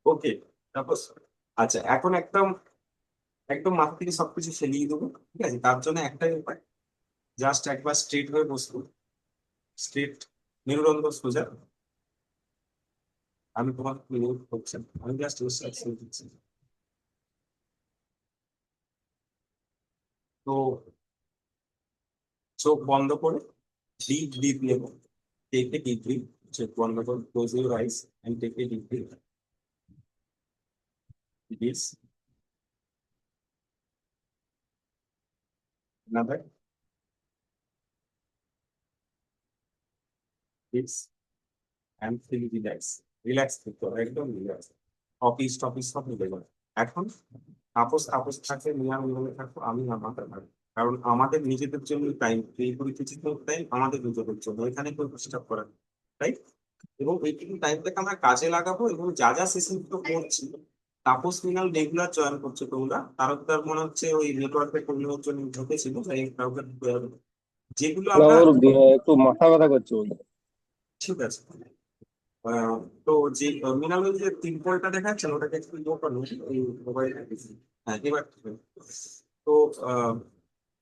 ওকে, তারপর আচ্ছা, এখন একদম একদম মাথা থেকে সবকিছু ফেলিয়ে দেবো। ঠিক আছে, তার জন্য একটাই উপায়, জাস্ট একবার স্ট্রেট হয়ে বসবো। স্ট্রেট, মেরুদণ্ড সোজা। আমি তোমাকে অনুরোধ করছি, আমি জাস্ট ইনস্ট্রাকশন দিচ্ছি। তো চোখ বন্ধ করে ডিপ ডিপ নেব। Take a deep breath. চোখ বন্ধ করে close your eyes and take a deep breath. This another, this and feel relax. Relax করতে হবে, একদম রিল্যাক্স। অফিস টফিস সব মিলে যাবে। এখন আপোষ আপোষ থাকে, নিয়ম নিয়মে থাকবো, আমি আমাদের থাকবো। কারণ আমাদের নিজেদের জন্য টাইম, এই পরিস্থিতির টাইম আমাদের নিজেদের জন্য, এখানে কেউ ডিস্টার্ব করে না, রাইট? এবং এইটুকু টাইমটাকে আমরা কাজে লাগাবো। এবং যা যা সেশন গুলো করছি, তাপস মিনাল রেগুলার জয়েন করছো তোমরা, তার মনে হচ্ছে ওই নেটওয়ার্কের প্রবলেমের জন্য ঢুকেছিল, তাই কাউকে ঢুকতে হবে না। যেগুলো না, আমরা, ওর একটু মাথা ব্যথা করছে বলতে। ঠিক আছে। আহ, তো যে মৃণালের যে পিম্পলটা দেখাচ্ছেন ওটাকে একটু ইয়ে করুন, এই মোবাইল। হ্যাঁ, এবার ঠিক আছে। তো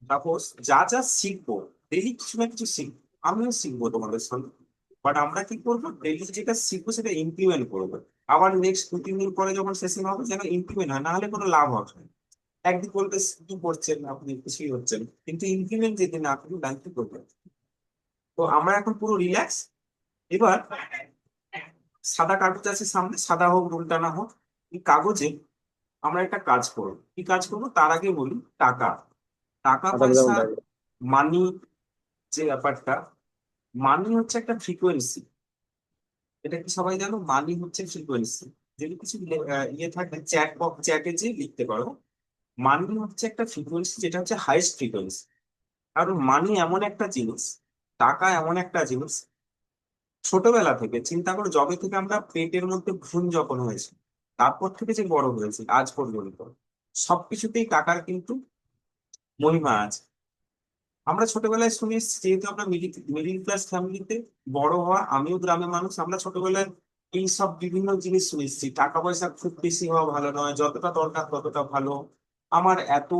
সাপোজ যা যা শিখবো, ডেলি কিছু না কিছু শিখবো, আমিও শিখবো তোমাদের সঙ্গে। বাট আমরা কি করবো, ডেলি যেটা শিখবো সেটা ইমপ্লিমেন্ট করবো। আবার নেক্সট 2-3 দিন পরে যখন সেশন হবে, যেন ইমপ্লিমেন্ট হয়, না হলে কোনো লাভ হবে না। একদিন বলতে কি করছেন আপনি, কিছুই হচ্ছেন, কিন্তু ইমপ্লিমেন্ট যদি না করেন তাহলে কি করবেন? তো আমরা এখন পুরো রিল্যাক্স। এবার সাদা কাগজ আছে সামনে, সাদা হোক উল্টানা হোক, এই কাগজে আমরা একটা কাজ করবো। কি কাজ করবো তার আগে বলি, টাকা, টাকা মাথা ব্যথা পয়সা, কোনটা? মানি, যে ব্যাপারটা, মানি হচ্ছে একটা ফ্রিকোয়েন্সি। এটা কি সবাই জানো? মানি হচ্ছে ফ্রিকোয়েন্সি। যদি কিছু ইয়ে থাকে, চ্যাট বক্স, চ্যাটে যে লিখতে পারো। মানি হচ্ছে একটা ফ্রিকোয়েন্সি, যেটা হচ্ছে হাইস্ট ফ্রিকোয়েন্সি। কারণ মানি এমন একটা জিনিস, টাকা এমন একটা জিনিস, ছোটবেলা থেকে চিন্তা করো, যবে থেকে আমরা পেটের মধ্যে ভ্রূণ যখন হয়েছে, তারপর থেকে যে বড় হয়েছে আজ পর্যন্ত, সবকিছুতেই টাকার কিন্তু মহিমা আছে। আমরা ছোটবেলায় শুনে এসেছি, যেহেতু আমরা মিডিল ক্লাস ফ্যামিলিতে বড় হওয়া, আমিও গ্রামের মানুষ, আমরা ছোটবেলায় এই সব বিভিন্ন জিনিস শুনে এসেছি। টাকা পয়সা খুব বেশি হওয়া ভালো নয়, যতটা দরকার ততটা ভালো। আমার এত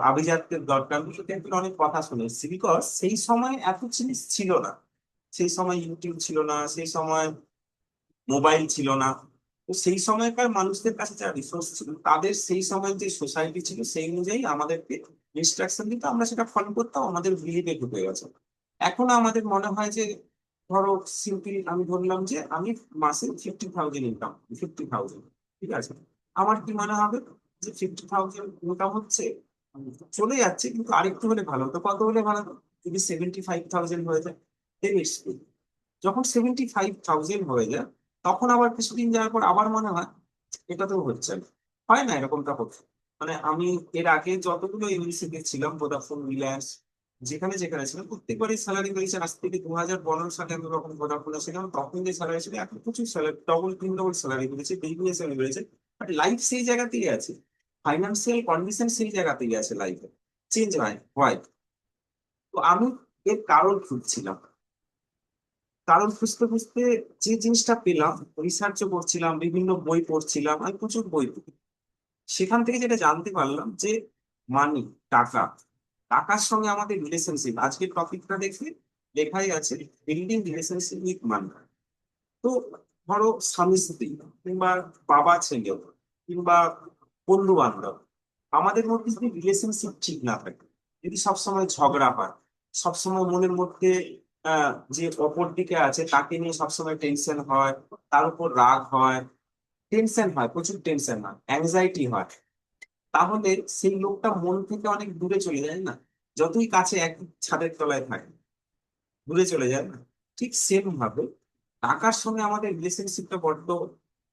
আভিজাত্যের দরকার, আমি কিন্তু একদিন অনেক কথা শুনে এসেছি। বিকজ সেই সময় এত জিনিস ছিল না। সেই সময় ইউটিউব ছিল না, সেই সময় মোবাইল ছিল না। তো সেই সময়কার মানুষদের কাছে যা রিসোর্স ছিল, তাদের সেই সময় যে সোসাইটি ছিল, সেই অনুযায়ী আমাদেরকে ইনস্ট্রাকশন দিত, আমরা সেটা ফলো করতাম, আমাদের বিলিভে ঢুকে গেছে। এখন আমাদের মনে হয় যে, ধরো সিম্পল আমি ধরলাম যে আমি মাসে 50,000 ইনকাম, 50,000, ঠিক আছে। আমার কি মনে হবে যে 50,000 ইনকাম হচ্ছে, চলে যাচ্ছে, কিন্তু আরেকটু হলে ভালো হতো। কত হলে ভালো হতো? যদি 75,000 হয়ে যায়, then it's good। যখন 75,000 হয়ে যায়, তখন আবার কিছুদিন যাওয়ার পর আবার মনে হয় এটা তো হচ্ছে না। হয় না এরকমটা হচ্ছে? মানে আমি এর আগে যতগুলো এমএনসিতে ছিলাম, ভোডাফোন, রিলায়েন্স, যেখানে যেখানে ছিলাম, প্রত্যেকবারই স্যালারি বেড়েছে। আজ থেকে 2015 সালে আমি যখন ভোডাফোনে ছিলাম, তখন যে স্যালারি ছিল, এখন প্রচুর স্যালারি, ডবল 3 ডবল স্যালারি বেড়েছে, বিজনেস বেড়েছে। বাট লাইফ সেই জায়গাতেই আছে, ফাইন্যান্সিয়াল কন্ডিশন সেই জায়গাতেই আছে, লাইফে চেঞ্জ হয় হয়। তো আমি এর কারণ খুঁজছিলাম। কারণ খুঁজতে খুঁজতে যে জিনিসটা পেলাম, রিসার্চও করছিলাম, বিভিন্ন বই পড়ছিলাম, আমি প্রচুর বই পড়ি। সেখান থেকে যেটা জানতে পারলাম যে মানি, টাকা, টাকার সঙ্গে আমাদের রিলেশনশিপ, আজকের টপিকটা দেখে লেখাই আছে, বিল্ডিং রিলেশনশিপ উইথ মানি। তো ধরো স্বামী স্ত্রী, কিংবা বাবা ছেলে, কিংবা বন্ধু বান্ধব, আমাদের মধ্যে যদি রিলেশনশিপ ঠিক না থাকে, যদি সবসময় ঝগড়া হয়, সবসময় মনের মধ্যে যে অপর দিকে আছে তাকে নিয়ে সবসময় টেনশন হয়, তার উপর রাগ হয়, টেনশন হয়, প্রচুর টেনশন হয়, অ্যাংজাইটি হয়, তাহলে সেই লোকটা মন থেকে অনেক দূরে চলে যায় না? যতই কাছে এক ছাদের তলায় থাকে, দূরে চলে যায় না? ঠিক সেম ভাবে টাকার সঙ্গে আমাদের রিলেশনশিপটা বড্ড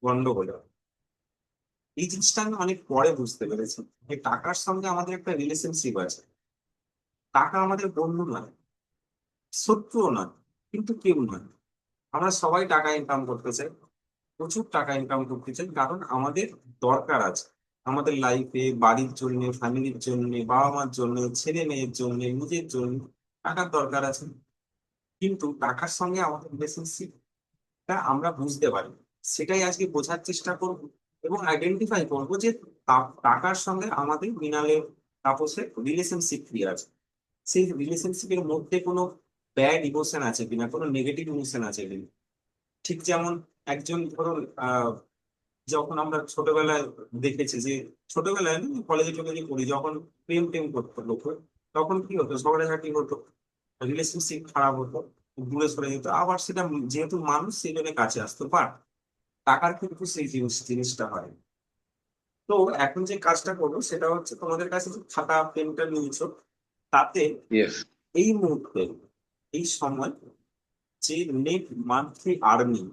গন্ডগোল হয়। এই জিনিসটা আমি অনেক পরে বুঝতে পেরেছি, যে টাকার সঙ্গে আমাদের একটা রিলেশনশিপ আছে। টাকা আমাদের বন্ধু নয়, শত্রুও নয়, কিন্তু কেউ নয়। আমরা সবাই টাকা ইনকাম করতে চাই, প্রচুর টাকা ইনকাম করতে চাই, কারণ আমাদের দরকার আছে। আমাদের লাইফে বাড়ির জন্য, ফ্যামিলির জন্য, বাবা মার জন্য, ছেলে মেয়ের জন্য, নিজের জন্য টাকার দরকার আছে। কিন্তু টাকার সঙ্গে আমাদের রিলেশনশিপ সেটা আমরা বুঝতে পারি, সেটাই আজকে বোঝার চেষ্টা করব এবং আইডেন্টিফাই করবো যে টাকার সঙ্গে আমাদের মৃণালের, তাপসের রিলেশনশিপ কি আছে, সেই রিলেশনশিপের মধ্যে কোনো ব্যাড ইমোশন আছে কিনা, কোনো নেগেটিভ ইমোশন আছে কিনা। ঠিক যেমন একজন ধরুন যখন আমরা ছোটবেলায় দেখেছি যে, ছোটবেলায় কলেজে টলেজে পড়ি, যখন প্রেম টেম করতো লোক, তখন কি হতো, ঝগড়াঝাটি হতো, রিলেশনশিপ খারাপ হতো, দূরে সরে যেত, আবার সেটা যেহেতু মানুষ সেই জন্য কাছে আসতো, বাট টাকার কিন্তু সেই জিনিসটা হয়। তো এখন যে কাজটা করবো সেটা হচ্ছে, তোমাদের কাছে যে খাতা পেনটা নিয়েছো, তাতে ইয়েস। এই মুহূর্তে, এই সময়, যে নেট মান্থলি আর্নিং,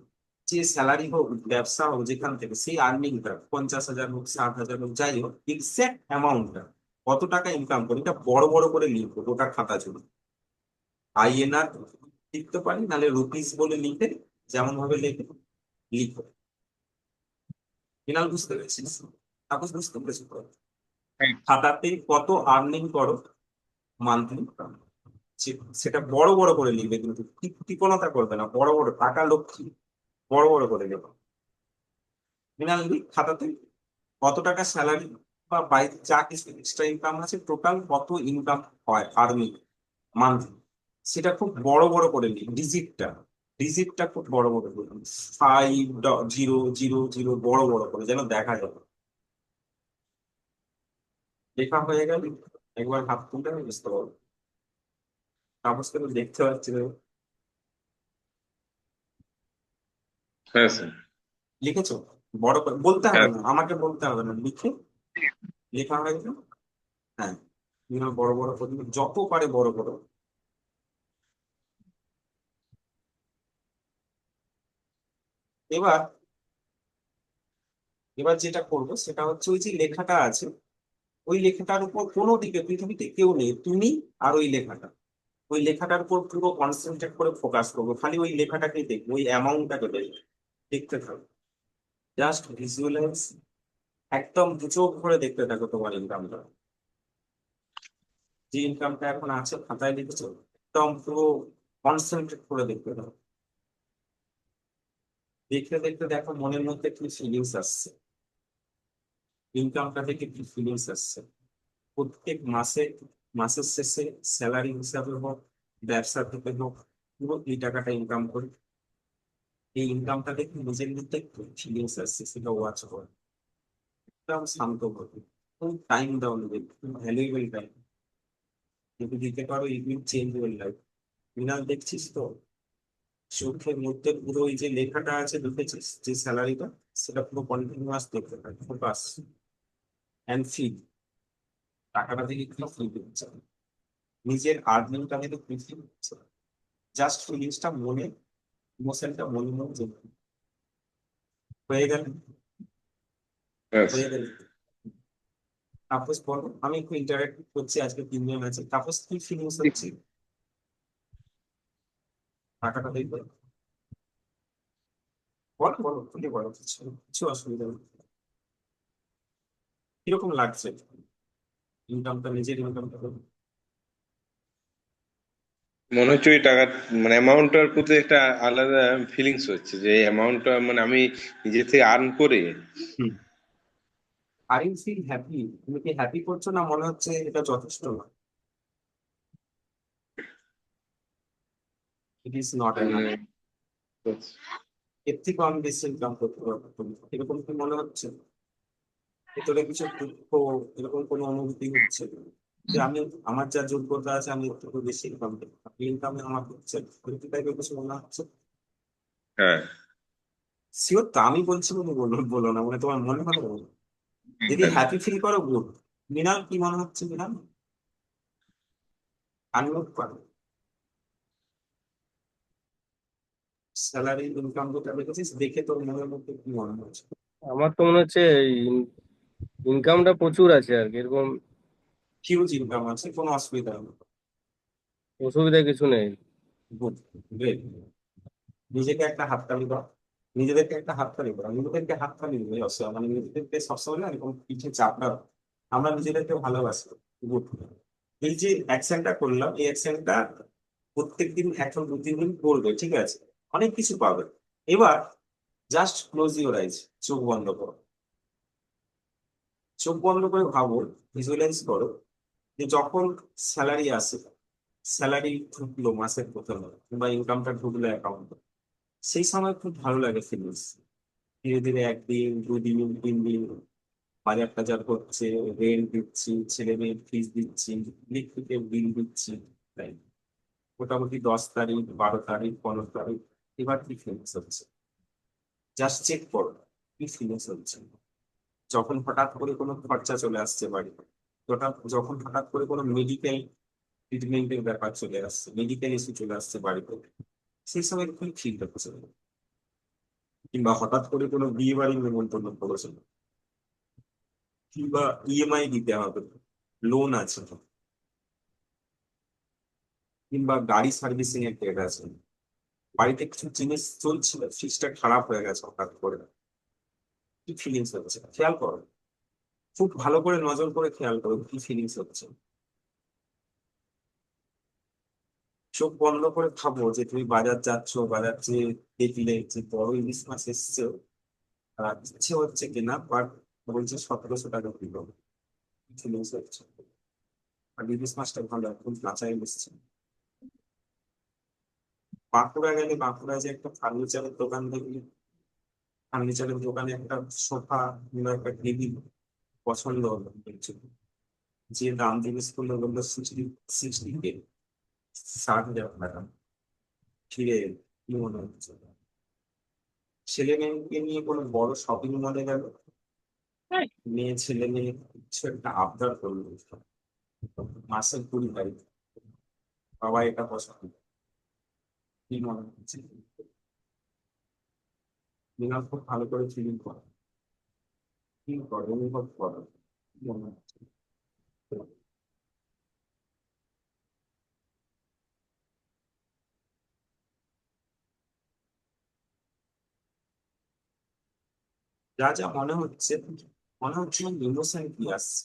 যে স্যালারি হোক, ব্যবসা হোক, যেখান থেকে সেই আর্নিংটা 50,000 হোক, 60,000 হোক, যাই হোক, এক্সাক্ট অ্যামাউন্টটা কত টাকা ইনকাম করে, এটা বড় বড় করে লিখবো গোটা খাতা জুড়ে। আইএনআর লিখতে পারি, নাহলে রুপিস বলে লিখে, যেমন ভাবে লিখে লিখো। ফিনাল বুঝতে পেরেছিস? তাপস বুঝতে পেরেছি তো? হ্যাঁ। খাতাতে কত আর্নিং করো মান্থলি, সেটা বড় বড় করে লিখবে, কিন্তু টিপনতা করবে না, বড় বড় টাকা লক্ষ্মী বড় বড় করে দেবে। ফিনালি খাতাতে কত টাকা স্যালারি বা বাইরে যা কিছু এক্সট্রা ইনকাম আছে, টোটাল কত ইনকাম হয় আর্নিং মান্থলি, সেটা খুব বড় বড় করে নিই, ডিজিটটা খুব বড় বড় করে নিই, 5.000 বড় বড় করে, যেন দেখা যায়। লেখা হয়ে গেল, একবার হাত তুলতে আমি বুঝতে পারবো। কাগজকে তো দেখতে পাচ্ছি না। হ্যাঁ স্যার। লিখেছো? বড় করে বলতে হবে হ্যাঁ। না, আমাকে বলতে হবে না, লিখে লেখা হয়ে গেল। হ্যাঁ, বড় বড় করে দিবে, যত পারে বড় করো। এবার এবার যেটা করবো সেটা হচ্ছে, ওই যে লেখাটা আছে, ওই লেখাটার উপর কোনো দিকে পৃথিবীতে কেউ নেই, তুমি আর ওই লেখাটা, ওই লেখাটার উপর পুরো কনসেন্ট্রেট করে ফোকাস করবো, খালি ওই লেখাটাকেই দেখবো, ওই অ্যামাউন্টটাকে দেখতে থাকো, জাস্ট ভিজুয়ালাইজ, একদম দু চোখ ভরে দেখতে থাকো তোমার ইনকামটা, যে ইনকামটা এখন আছে খাতায় লিখেছো, একদম পুরো কনসেন্ট্রেট করে দেখতে থাকো। দেখতে দেখতে দেখো মনের মধ্যে কি ফিলিংস আসছে, ইনকামটা থেকে কি ফিলিংস আসছে। প্রত্যেক মাসে, মাসের শেষে স্যালারি হিসাবে হোক, ব্যবসা থেকে হোক, পুরো এই টাকাটা ইনকাম করি, এই ইনকামটা দেখে নিজের মধ্যে ফিলিংস আসছে, সেটা ওয়াচ করো, একদম শান্ত হবে, টাইম দাও নিজের, ভ্যালুয়েবল টাইম, যদি দিতে পারো it will change your life. Mrinal দেখছিস তো, চোখের মধ্যে পুরো ওই যে লেখাটা আছে লিখেছিস, যে স্যালারিটা, সেটা পুরো কন্টিনিউয়াস দেখতে থাকে, ফোকাস অ্যান্ড ফিল, টাকাটা থেকে কি ফিল হচ্ছে, নিজের আর্নিংটা থেকে কি ফিল হচ্ছে, জাস্ট ফিলিংসটা মনে, ইমোশনটা মনে মনে যেতে হয়ে গেল, হ্যাঁ হয়ে গেল। তাপস বলো, আমি একটু ইন্টারেক্ট করছি, আজকে 3 জন আছে, তাপস কি ফিলিংস হচ্ছে টাকাটা দেখবে? বলো বলো, খুলে বলো, কিছু কিছু অসুবিধা নেই। কিরকম লাগছে ইনকামটা, নিজের ইনকামটা? মনে হচ্ছে ওই টাকা মানে অ্যামাউন্টটার প্রতি একটা আলাদা ফিলিংস হচ্ছে, যে এই অ্যামাউন্টটা মানে আমি নিজে থেকে আর্ন করে। হুম, আর ইউ ফিল হ্যাপি? তুমি কি হ্যাপি করছো, না মনে হচ্ছে এটা যথেষ্ট না, ইট ইজ নট এনাফ, মানে এর থেকে আমি বেশি ইনকাম করতে পারবো তুমি, এরকম কি মনে হচ্ছে? ভেতরে কিছু দুঃখ, এরকম কোনো অনুভূতি হচ্ছে যে আমি, আমার যা যোগ্যতা আছে আমি এর থেকে বেশি ইনকাম করতে পারি, ইনকামে আমার হচ্ছে, এরকম টাইপের কিছু মনে হচ্ছে? হ্যাঁ। শিওর তো? আমি বলছি বলে বলো, বলো না, মানে তোমার মনে হলো বলো। যদি হ্যাপি ফিল করো গুড। মৃণাল কি মনে হচ্ছে মৃণাল? আনমিউট করো। স্যালারি ইনকাম যেটা দেখেছিস, দেখে তোর মনের মধ্যে কি মনে হচ্ছে? আমার তো মনে হচ্ছে ইনকামটা প্রচুর আছে আর কি, এরকম হিউজ ইনকাম আছে, কোনো অসুবিধা নেই। অসুবিধা কিছু নেই। Good, great. নিজেকে একটা হাততালি দাও, নিজেদেরকে একটা হাততালি দাও, নিজেদেরকে হাততালি দিবে অবশ্যই, মানে নিজেদেরকে সবসময় না এরকম পিঠে চাপড়া, আমরা নিজেদেরকে ভালোবাসি। গুড। এই যে অ্যাকশনটা করলাম, এই অ্যাকশনটা প্রত্যেকদিন এখন 2-3 দিন করবে, ঠিক আছে, অনেক কিছু পাবে। এবার জাস্ট ক্লোজ ইউর আইজ, চোখ বন্ধ করো। চোখ বন্ধ করে ভাবো, ভিজুয়ালাইজ করো যে যখন স্যালারি আসে, স্যালারি ঢুকলো মাসের প্রথমে কিংবা ইনকামটা ঢুকলো অ্যাকাউন্টে, সেই সময় খুব ভালো লাগে ফিলিংস। ধীরে ধীরে একদিন, দুদিন, 3 দিন বাজার টাজার করছে, রেন্ট দিচ্ছি, ছেলে মেয়ের ফিস দিচ্ছি, ইলেকট্রিকের বিল দিচ্ছি, তাই মোটামুটি 10 তারিখ, 12 তারিখ, 15 তারিখ, এবার কি ফিলিংস হচ্ছে? জাস্ট চেক করো কি ফিলিংস হচ্ছে। যখন হঠাৎ করে কোনো খরচা চলে আসছে বাড়িতে, যখন হঠাৎ করে কোনো মেডিকেল ট্রিটমেন্টের ব্যাপার চলে আসছে, মেডিকেল ইস্যু চলে আসছে বাড়িতে, সেই সময় কি ফিল হচ্ছে? কিংবা হঠাৎ করে কোনো বিয়ে বাড়ির নিমন্ত্রণ করেছে, কিংবা ইএমআই দিতে হবে, লোন আছে, কিংবা গাড়ি সার্ভিসিং এর ডেট আছে, বাড়িতে কিছু জিনিস চলছিল, ফ্রিজটা খারাপ হয়ে গেছে হঠাৎ করে, কি ফিলিংস হচ্ছে খেয়াল করো। খুব ভালো করে নজর করে খেয়াল করো কি ফিলিংস হচ্ছে। চোখ বন্ধ করে ভাবো যে তুমি বাজার যাচ্ছ, বাজার যে দেখলে যে বড় ইলিশ মাছ এসছে, ইচ্ছে হচ্ছে কিনা, বাট বলছে 1700 টাকা কিলো, ফিলিংস হচ্ছে। আর ইলিশ মাছটা ভালো একদম কাঁচা ইলিশ ছিল। বাঁকুড়া গেলে, বাঁকুড়ায় যে একটা ফার্নিচারের দোকান দেখলি, ফার্নিচারের দোকানে একটা সোফা কিংবা একটা টেবিল পছন্দ হলো কিছু, যে দাম জিজ্ঞেস করলো, বললো 60 60 কে, 60,000 টাকা। ফিরে কি মনে হচ্ছে? ছেলে মেয়েকে নিয়ে কোনো বড় শপিং মলে গেল, মেয়ে ছেলে মেয়ে কিছু একটা আবদার করলো, মাসের 20 তারিখ, বাবা এটা পছন্দ, কি মনে হচ্ছে? মৃণাল খুব ভালো করে ফিলিং করে অনুভব করে, কি মনে হচ্ছে? যা যা মনে হচ্ছে, মনে হচ্ছে ইমোশন কি আসছে,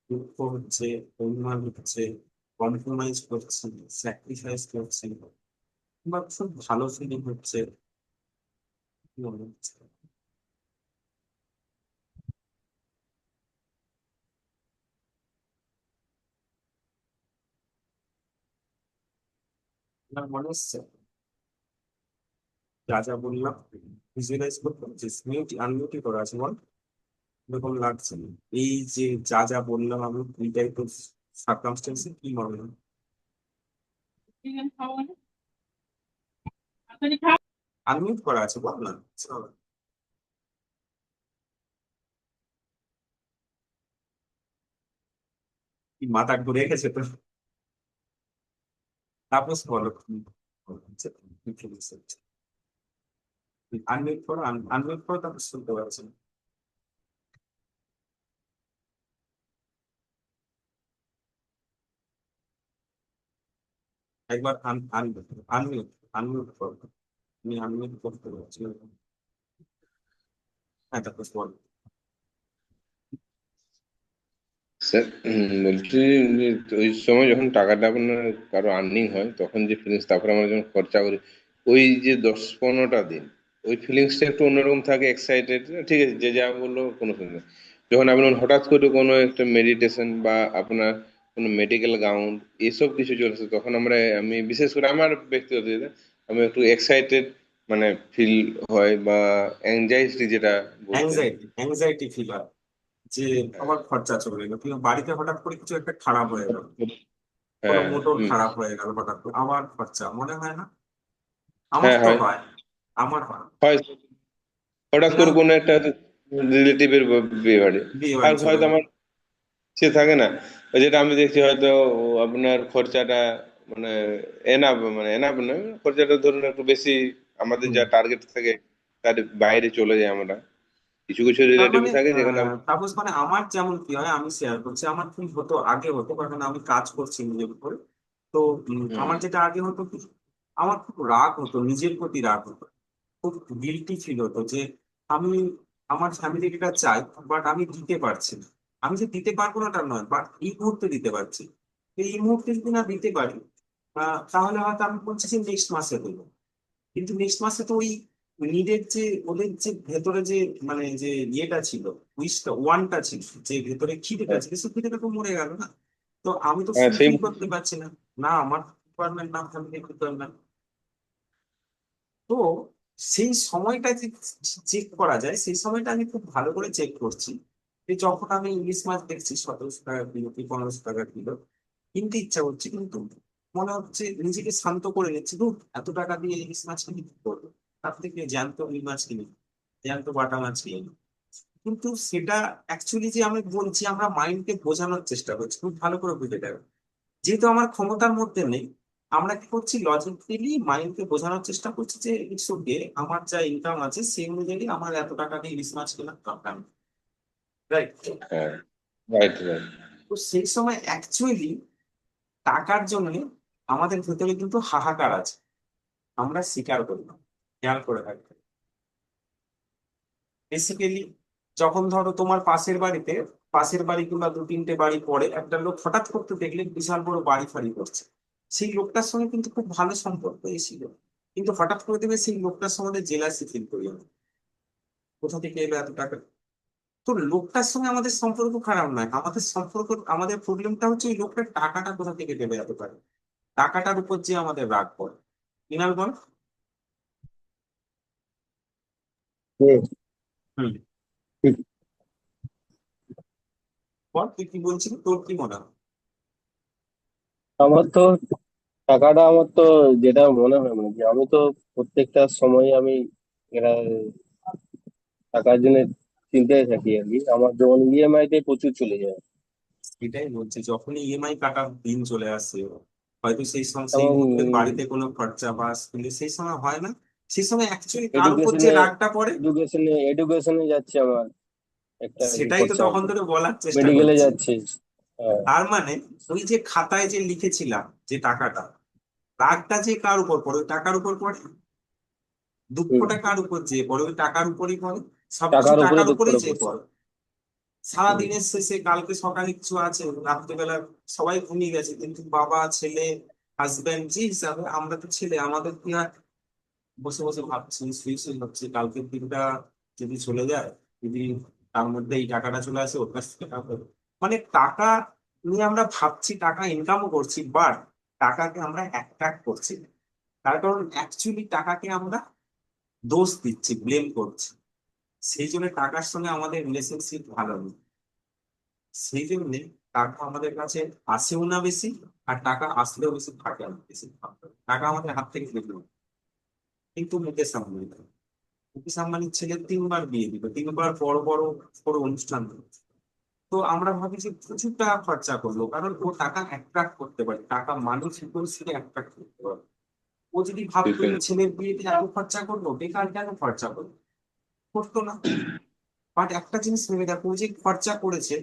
দুঃখ হচ্ছে, অভিমান হচ্ছে, কম্প্রোমাইজ করছি, স্যাক্রিফাইস করছি, বা খুব ভালো ফিলিং হচ্ছে, কি মনে হচ্ছে? আমার মনে হচ্ছে যা যা বললাম ভিজুয়ালাইজ করতে পারছিস, মিউট আনমিউটই করা আছে বল, এরকম লাগছে না? এই যে যা যা বললাম আমি, এই টাইপের সার্কামস্টেন্সে কি মনে হয়? আনমিউট করা আছে বল না। কি মাথা ঘুরে গেছে তো? তাপস বলো কি feelings হচ্ছে? আনমিউট করো, আনমিউট করো, তারপর শুনতে পাচ্ছি না। একবার আনমিউট, আনমিউট করো, আমি আনমিউট করতে পারছি না। হ্যাঁ তাপস বল। স্যার, বলছি যে ওই সময় যখন টাকাটা আপনার কারো আর্নিং হয় তখন যে ফিলিংস, তারপরে আমরা যখন খরচা করি, ওই যে 10-15টা দিন, ওই ফিলিংসটা একটু অন্যরকম থাকে, এক্সাইটেড, ঠিক আছে, যে যা বললো কোনো শুনে না। যখন আপনার হঠাৎ করে কোনো একটা মেডিটেশন বা আপনার কোনো মেডিকেল গাউন এসব কিছু চলছে, তখন আমি বিশেষ করে আমার ব্যক্তিগত যেটা, আমি একটু এক্সাইটেড মানে ফিল হয়, বা অ্যাংজাইটি যেটা বলছেন। অ্যাংজাইটি, অ্যাংজাইটি ফিল হয় যে হ্যাঁ, আমার খরচা চলে গেলো, কিন্তু বাড়িতে হঠাৎ করে কিছু একটা খারাপ হয়ে গেল, কোনো হ্যাঁ, মোটর হুম, খারাপ হয়ে গেল হঠাৎ করে, আমার খরচা মনে হয় না? আমার হ্যাঁ, তো হয়, হয়, আমার হয়। হয়, হঠাৎ করে মৃণাল কোনো একটা রিলেটিভের বিয়ে বাড়ি, বিয়ে আর বাড়ি চলে হয়তো গেল। আমার সে থাকে না, ওই যেটা আমি দেখছি হয়তো আপনার খরচাটা মানে এনাফ, মানে এনাফ নয়, খরচাটা ধরুন একটু বেশি, আমাদের হুম। যা টার্গেট থাকে তার বাইরে চলে যায় আমরা। কিছু কিছু তার রিলেটিভ মানে থাকে যেখানে তাপস, মানে আমার যেমন কি হয় আমি শেয়ার করছি, আমার কি হতো আগে হতো, কারণ আমি কাজ করছি নিজের উপরে। তো হুম, আমার যেটা আগে হতো কি, আমার খুব রাগ হতো, নিজের প্রতি রাগ হতো, খুব গিল্টি ফিল হতো যে আমি আমার ফ্যামিলির এটা চাই, বাট আমি দিতে পারছি না। আমি যে দিতে পারবো না তার নয়, বাট এই মুহূর্তে দিতে পারছি। তো এই মুহূর্তে যদি না দিতে পারি, তাহলে হয়তো আমি বলছি যে নেক্সট মাসে দেবো, কিন্তু নেক্সট মাসে তো ওই নিডের যে ওদের যে ভেতরে যে মানে যে ইয়েটা ছিল, উইশটা ওয়ানটা ছিল, যে ভেতরে খিদেটা হ্যাঁ, ছিল, সে খিদেটা তো মরে গেল না। তো আমি তো হ্যাঁ, সেই ফুলফিল করতে পারছি না, না আমার রিকোয়ারমেন্ট না ফ্যামিলি রিকোয়ারমেন্ট। তো সেই সময়টা যে চেক করা যায়, সেই সময়টা আমি খুব ভালো করে চেক করছি। যে যখন আমি ইলিশ মাছ দেখছি 1700 টাকা কিলো কি 1500 টাকা কিলো, কিনতে ইচ্ছা করছে, কিন্তু মনে হচ্ছে নিজেকে শান্ত করে নিচ্ছি, ধুর এত টাকা দিয়ে ইলিশ মাছ কিনে কি করবো, তার থেকে জ্যান্ত রুই মাছ কিনি, জ্যান্ত বাটা মাছ কিনি। কিন্তু সেটা অ্যাকচুয়ালি যে আমি বলছি, আমরা মাইন্ডকে বোঝানোর চেষ্টা করছি, খুব ভালো করে বুঝে যাবে, যেহেতু আমার ক্ষমতার মধ্যে নেই। আমরা কি করছি, লজিক্যালি মাইন্ডকে বোঝানোর চেষ্টা করছি যে ইটস ওকে, আমার যা ইনকাম আছে সেই অনুযায়ী আমার এত টাকা দিয়ে ইলিশ মাছ কেনার দরকার, রাইট? হ্যাঁ, রাইট, রাইট। তো সেই সময় অ্যাকচুয়ালি টাকার জন্য আমাদের ভেতরে কিন্তু হাহাকার আছে, আমরা স্বীকার করি না, খেয়াল করে থাকবে। বেসিক্যালি যখন ধরো তোমার পাশের বাড়ি কিংবা দু তিনটে বাড়ি পরে একটা লোক হঠাৎ করতে দেখলে বিশাল বড় বাড়ি ফাড়ি করছে, সেই লোকটার সঙ্গে কিন্তু খুব ভালো সম্পর্ক এসেছিল, কিন্তু হঠাৎ করে দেবে সেই লোকটার সম্বন্ধে জেলাসি ফিল করি আমি, কোথা থেকে এলো এত টাকা। তো লোকটার সঙ্গে আমাদের সম্পর্ক খারাপ নয়, আমাদের সম্পর্ক, আমাদের প্রবলেমটা হচ্ছে ওই লোকটার টাকাটা কোথা থেকে দেবে এত টাকা, টাকাটার উপর যে আমাদের রাগ পড়ে। মৃণাল বল। হুম, হুম। ঠিক। বল তুই কি বলছিস, তোর কি মনে হয়? আমার তো টাকাটা আমার তো যেটা মনে হয় মানে যে আমি তো প্রত্যেকটা সময় আমি এরা টাকার জন্য চিন্তায় থাকি আর কি। আমার যেমন ইএমআই তে প্রচুর চলে যায়। এটাই বলছি, যখনই ইএমআই কাটার দিন চলে আসে, হয়তো সেই এবং মুহূর্তে বাড়িতে কোনো খরচা বা স্কুলে সেই সময় হয় না, সেই সময় অ্যাকচুয়ালি কার উপর যে এডুকেশনে রাগটা পড়ে, এডুকেশনে যাচ্ছে আমার একটা সেটাই তো খরচা তখন আছে। ধরে বলার চেষ্টা মেডিকেলে করছি। যাচ্ছে। হ্যাঁ। তার মানে ওই যে খাতায় যে লিখেছিলাম যে টাকাটা, রাগটা যে কার উপর পড়ে, ওই টাকার উপর পড়ে, হুম, দুঃখটা কার উপর যে পড়ে, ওই টাকার উপরই পড়ে, সবকিছু টাকার উপরে টাকার উপরেই দুঃখটা যে পড়ছে। পড়ে। হুম, সারাদিনের শেষে কালকে সকালে কিছু আছে, রাত্রেবেলা সবাই ঘুমিয়ে গেছে, কিন্তু বাবা ছেলে হাজবেন্ড যে হিসাবে, আমরা তো ছেলে, আমাদের কি আর বসে বসে ভাবছি, শুয়ে শুয়ে ভাবছি কালকের দিনটা যদি চলে যায়, যদি তার মধ্যে এই টাকাটা চলে আসে, ওর কাছ থেকে টাকা পাবো। মানে টাকা নিয়ে আমরা ভাবছি, টাকা ইনকামও করছি, বাট টাকাকে আমরা অ্যাট্রাক্ট করছি না। তার কারণ অ্যাকচুয়ালি টাকাকে আমরা দোষ দিচ্ছি, ব্লেম করছি, সেই জন্য টাকার সঙ্গে আমাদের রিলেশনশিপ ভালো নেই। সেই জন্য টাকা আমাদের কাছে আসেও না বেশি, আর টাকা আসলেও বেশি থাকে না বেশি। টাকা আমাদের হাত থেকে বের হয়। কিন্তু মুকেশ আম্বানির ছেলে 3বার বিয়ে দিল, 3বার বড় বড় বড় অনুষ্ঠান হলো। তো আমরা ভাবি যে প্রচুর টাকা খরচা করলো, কারণ ও টাকা অ্যাট্রাক্ট করতে পারে, টাকা মানুষ ইমোশনালি অ্যাট্রাক্ট করতে পারে। ও যদি ভাবতো যে ডিপেন্ড। ছেলের বিয়েতে এত খরচা করবো, বেকার কেন খরচা করবো, করতো না। বাট একটা জিনিস ভেবে দেখো, ও যে খরচা করেছে,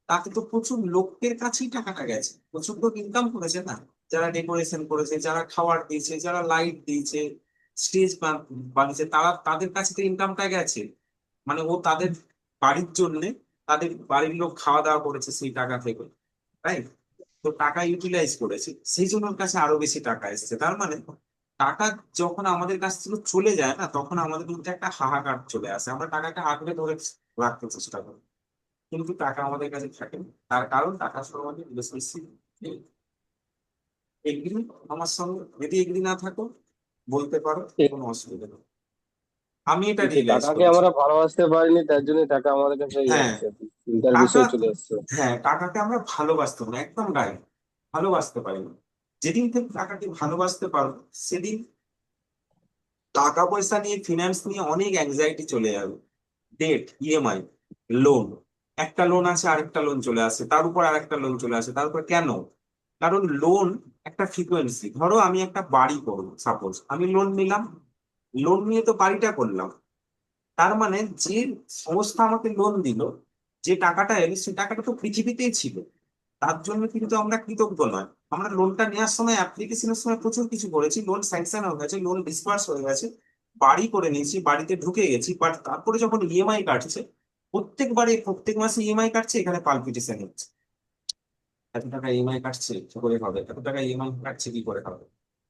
তাতে তো প্রচুর লোকের কাছেই টাকাটা গেছে, প্রচুর লোক ইনকাম করেছে না, যারা ডেকোরেশন করেছে, যারা খাবার দিয়েছে, যারা লাইট দিয়েছে, স্টেজ বানিয়েছে, তারা তাদের কাছে তো ইনকামটা গেছে। মানে ও তাদের বাড়ির জন্য, তাদের বাড়ির লোক খাওয়া দাওয়া করেছে সেই টাকা থেকে, রাইট? তো টাকা ইউটিলাইজ করেছে, সেই জন্য ওর কাছে আরো বেশি টাকা এসেছে। তার মানে টাকা যখন আমাদের কাছ থেকে চলে যায় না, তখন আমাদের মধ্যে একটা হাহাকার চলে আসে, আমরা টাকাকে আঁকড়ে ধরে রাখতে চেষ্টা করি, কিন্তু টাকা আমাদের কাছে থাকে না। তার কারণ টাকার সঙ্গে আমাদের রিলেশনশিপ। এগ্রি আমার সঙ্গে? যদি এগ্রি না থাকো বলতে পারো, ঠিক। কোনো অসুবিধা নেই, আমি এটা কিন্তু রিয়েলাইজ টাকাকে করেছি। আমরা ভালোবাসতে পারিনি, তার জন্য টাকা আমাদের কাছে ইয়ে হ্যাঁ, আসছে, চিন্তার টাকা, বিষয় চলে আসছে। হ্যাঁ টাকাকে আমরা ভালোবাসতে না, একদম গায়ে ভালোবাসতে পারি না। যেদিন থেকে টাকাকে ভালোবাসতে পারো, সেদিন টাকা পয়সা নিয়ে, ফিনান্স নিয়ে অনেক অ্যাংজাইটি চলে যাবে। ডেট, ইএমআই, লোন, একটা লোন আছে আরেকটা লোন চলে আসে, তার উপর আরেকটা লোন চলে আসে, তার উপর কেন? কারণ লোন একটা ফ্রিকোয়েন্সি। ধরো আমি একটা বাড়ি করবো, সাপোজ আমি লোন নিলাম, লোন নিয়ে তো বাড়িটা করলাম, তার মানে যে সংস্থা আমাকে লোন দিল, যে টাকাটা এলো, সে টাকাটা তো পৃথিবীতেই ছিল, তার জন্য কিন্তু আমরা কৃতজ্ঞ নয়। আমরা লোনটা নেওয়ার সময়, অ্যাপ্লিকেশনের সময় প্রচুর কিছু করেছি, লোন স্যাংশন হয়ে গেছে, লোন ডিসবার্স হয়ে গেছে, বাড়ি করে নিয়েছি, বাড়িতে ঢুকে গেছি, বাট তারপরে যখন ইএমআই কাটছে, প্রত্যেকবারে প্রত্যেক মাসে ইএমআই কাটছে, এখানে পালপিটেশন হচ্ছে, এত টাকা ইএমআই কাটছে কি করে হবে, এত টাকা ইএমআই কাটছে কি করে হবে।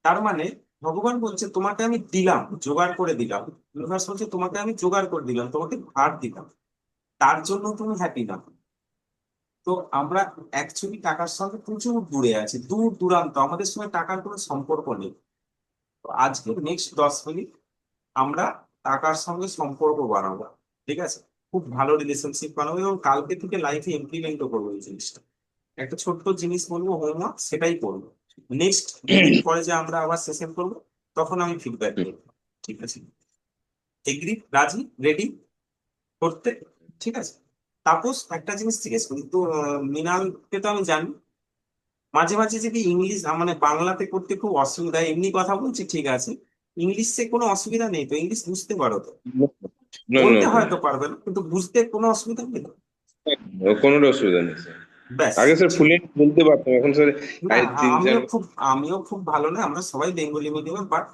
তার মানে ভগবান বলছে তোমাকে আমি দিলাম, জোগাড় করে দিলাম। ইউনিভার্স বলছে তোমাকে আমি জোগাড় করে দিলাম, তোমাকে ধার দিলাম, তার জন্য তুমি হ্যাপি না। তো আমরা অ্যাকচুয়ালি টাকার সঙ্গে প্রচুর দূরে আছি, দূর দূরান্ত, আমাদের সঙ্গে টাকার কোনো সম্পর্ক নেই। তো আজকে নেক্সট 10 মিনিট আমরা টাকার সঙ্গে সম্পর্ক বানাবো, ঠিক আছে? খুব ভালো রিলেশনশিপ বানাবো, এবং কালকে থেকে লাইফে ইমপ্লিমেন্টও করবো এই জিনিসটা। একটা ছোট্ট জিনিস বলবো, হোমওয়ার্ক, সেটাই করবো। নেক্সট 2 দিন পরে যে আমরা আবার সেশন করবো, তখন আমি ফিডব্যাক হুম, দেবো, ঠিক আছে? এগ্রি, রাজি, রেডি করতে, ঠিক আছে? তাপস, একটা জিনিস জিজ্ঞেস করি তো, মৃণালকে তো আমি জানি, মাঝে মাঝে যদি ইংলিশ মানে বাংলাতে করতে খুব অসুবিধা, এমনি কথা বলছি ঠিক আছে, ইংলিশে কোনো অসুবিধা নেই তো? ইংলিশ বুঝতে পারো তো? না না বলতে না, হয়তো পারবে না, কিন্তু বুঝতে কোনো অসুবিধা নেই তো? কোনো অসুবিধা নেই স্যার। ব্যাস, আগে স্যার ঠিক। ফ্লুয়েন্ট বলতে পারতাম, এখন স্যার না, তিন চার আমিও খুব ভালো না, আমরা সবাই বেঙ্গলি মিডিয়ামে, বাট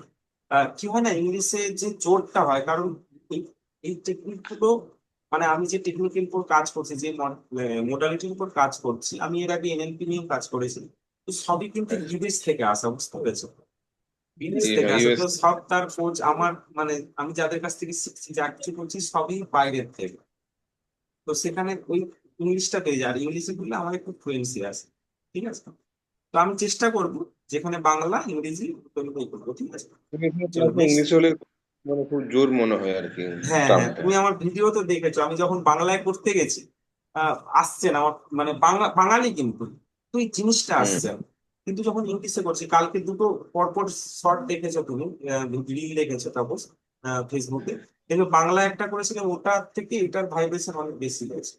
কি হয় না, ইংলিশে যে জোরটা হয়, কারণ এই এই টেকনিক গুলো, মানে আমি যে টেকনিকের উপর কাজ করছি, যে মোডালিটির উপর কাজ করছি, আমি এর আগে এনএলপি নিয়েও কাজ করেছি, তো সবই কিন্তু বিদেশ থেকে আসা, বুঝতে পেরেছো? বিদেশ থেকে আসা, ইউএস। তো সব তার খোঁজ আমার, মানে আমি যাদের কাছ থেকে শিখছি, যা কিছু করছি, সবই বাইরের থেকে। তো সেখানে ওই ইংলিশটা পেয়ে যায়, আর ইংলিশে বললে আমার একটু ফ্লুয়েন্সি আছে, ঠিক আছে? তো আমি চেষ্টা করব, যেখানে বাংলা ইংরেজি দুটোই করবো, ঠিক আছে? চলো নেক্সট। ইংলিশ হলে মানে খুব জোর মনে হয় আর কি হ্যাঁ হ্যাঁ, টার্মটা। তুমি আমার ভিডিও তো দেখেছো, আমি যখন বাংলায় করতে গেছি, আসছে না আমার, মানে বাংলা বাঙালি কিন্তু, তো এই জিনিসটা হুম। আসছে না। কিন্তু যখন ইংলিশে করছি, কালকে দুটো পরপর শর্ট দেখেছো তুমি, রিল দেখেছো, তারপর ফেসবুকে, কিন্তু বাংলা একটা করেছিলাম, ওটা থেকে এটার ভাইব্রেশন অনেক বেশি হয়েছে।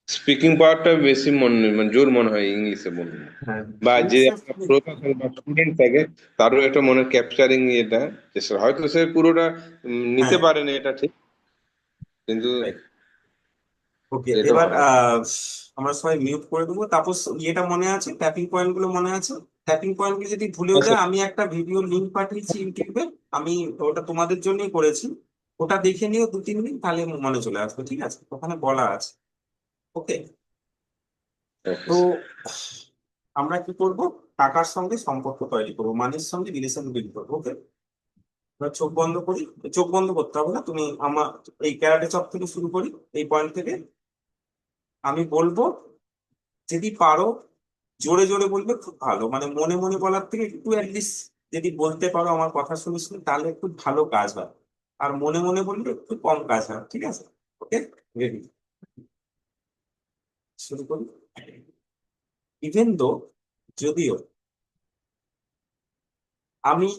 স্পিকিং পাওয়ারটা বেশি মানে জোর মনে হয় ইংলিশে বললে। হ্যাঁ, বা যে ইংলিশে। একটা প্রফেসর বা স্টুডেন্ট থাকে, তারও একটা মনে ক্যাপচারিং এটা চেষ্টা, হয়তো সে পুরোটা নিতে হ্যাঁ, পারেনি, এটা ঠিক, কিন্তু ওকে, এটা এবার ভালো। আমরা সবাই মিউট করে দেবো। তারপর ইয়েটা মনে আছে, ট্যাপিং পয়েন্ট গুলো মনে আছে? ট্যাপিং পয়েন্ট গুলো যদি ভুলেও আচ্ছা। যায়, আমি একটা ভিডিও লিংক পাঠিয়েছি ইউটিউবে, আমি ওটা তোমাদের জন্যই করেছি, ওটা দেখে নিও 2-3 দিন, তাহলে মনে চলে আসবে, ঠিক আছে? ওখানে বলা আছে। ওকে। ওকে তো স্যার। আমরা কি করব, টাকার সঙ্গে সম্পর্ক তৈরি করবো, মানির সঙ্গে রিলেশন বিল্ড করবো। ওকে, এবার চোখ বন্ধ করি। চোখ বন্ধ করতে হবে না, তুমি আমার এই ক্যারাটে চক থেকে শুরু করি, এই পয়েন্ট থেকে আমি বলবো, যদি পারো জোরে জোরে বলবে, খুব ভালো, মানে মনে মনে বলার থেকে একটু অ্যাটলিস্ট যদি বলতে পারো আমার কথা শুনে শুনে, তাহলে একটু ভালো কাজ হয়। আর মনে মনে বললে একটু কম কাজ হয়, ঠিক আছে? ওকে, রেডি, শুরু করি। ইভেন দো, যদিও আমি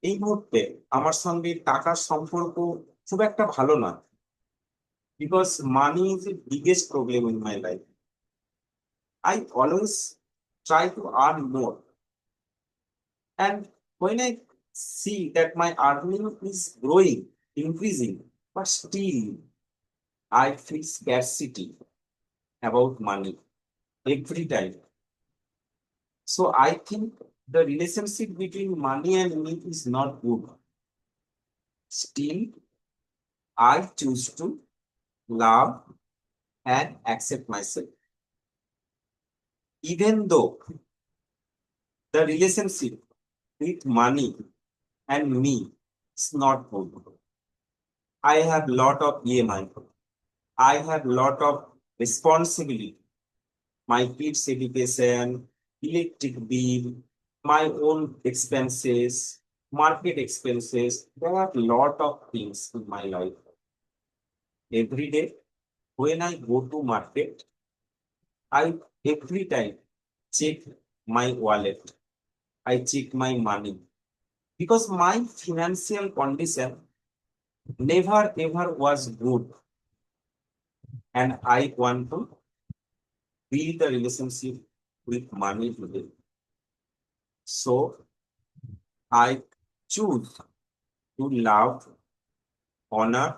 এই মুহূর্তে আমার সঙ্গে টাকার সম্পর্ক খুব একটা ভালো না, because money is the biggest problem in my life. I always try to earn more, and when I see that my earning is growing, increasing, but still I feel scarcity about money every time. So I think the relationship between money and me is not good. Still, I choose to love and accept myself. Even though the relationship with money and me is not good. I have lot of EMI. I have lot of responsibility. My kids' education, electric bill, my own expenses, market expenses. There are lot of things in my life. Every day, when I go to market, I every time check my wallet. I check my money, because my financial condition never ever was good, and I want to build a relationship with money today. So I choose to love, honor,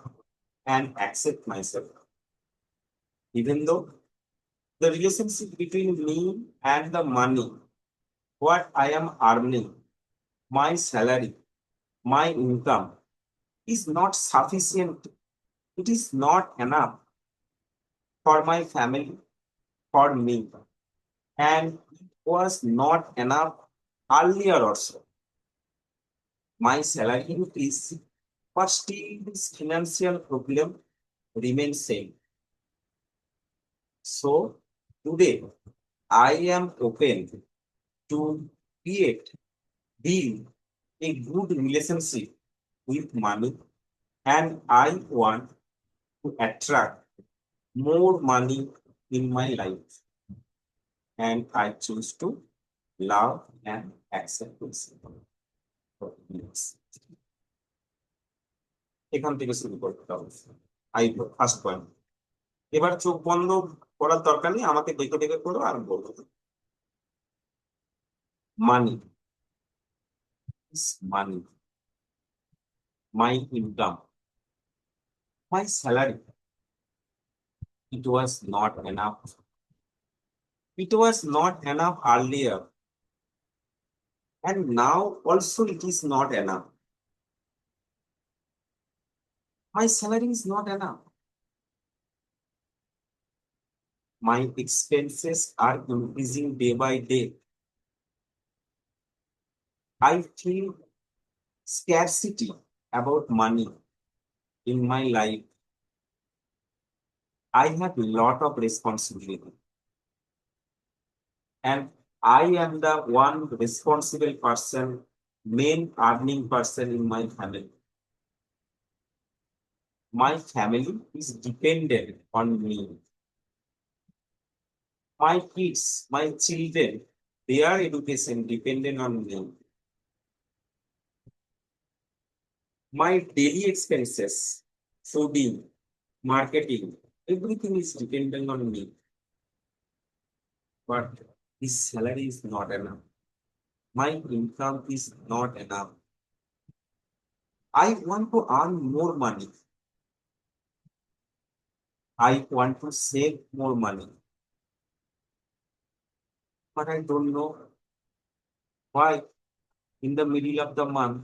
and accept myself. Even though the relationship between me and the money, what I am earning, my salary, my income, is not sufficient. It is not enough for my family, for me. And it was not enough earlier also. my salary increase, but still this financial problem remains same. So today I am open to create, build a good relationship with money, and I want to attract more money in my life, and I choose to love and accept this. এখান থেকে শুরু করতে হবে। I first point. এবার চোখ বন্ধ করার দরকার নেই, আমাকে দেখে দেখে করো আর বলো। Money, money, my income, my salary, it was not enough. It was not enough earlier, and now also it is not enough. My salary is not enough. My expenses are increasing day by day. I feel scarcity about money in my life. I have a lot of responsibility, and I am the one responsible person, main earning person in my family. My family is dependent on me. My kids, my children, their education dependent on me. My daily expenses, fooding, marketing, everything is dependent on me. But this salary is not enough. My income is not enough. I want to earn more money. I want to save more money. But I don't know why in the middle of the month,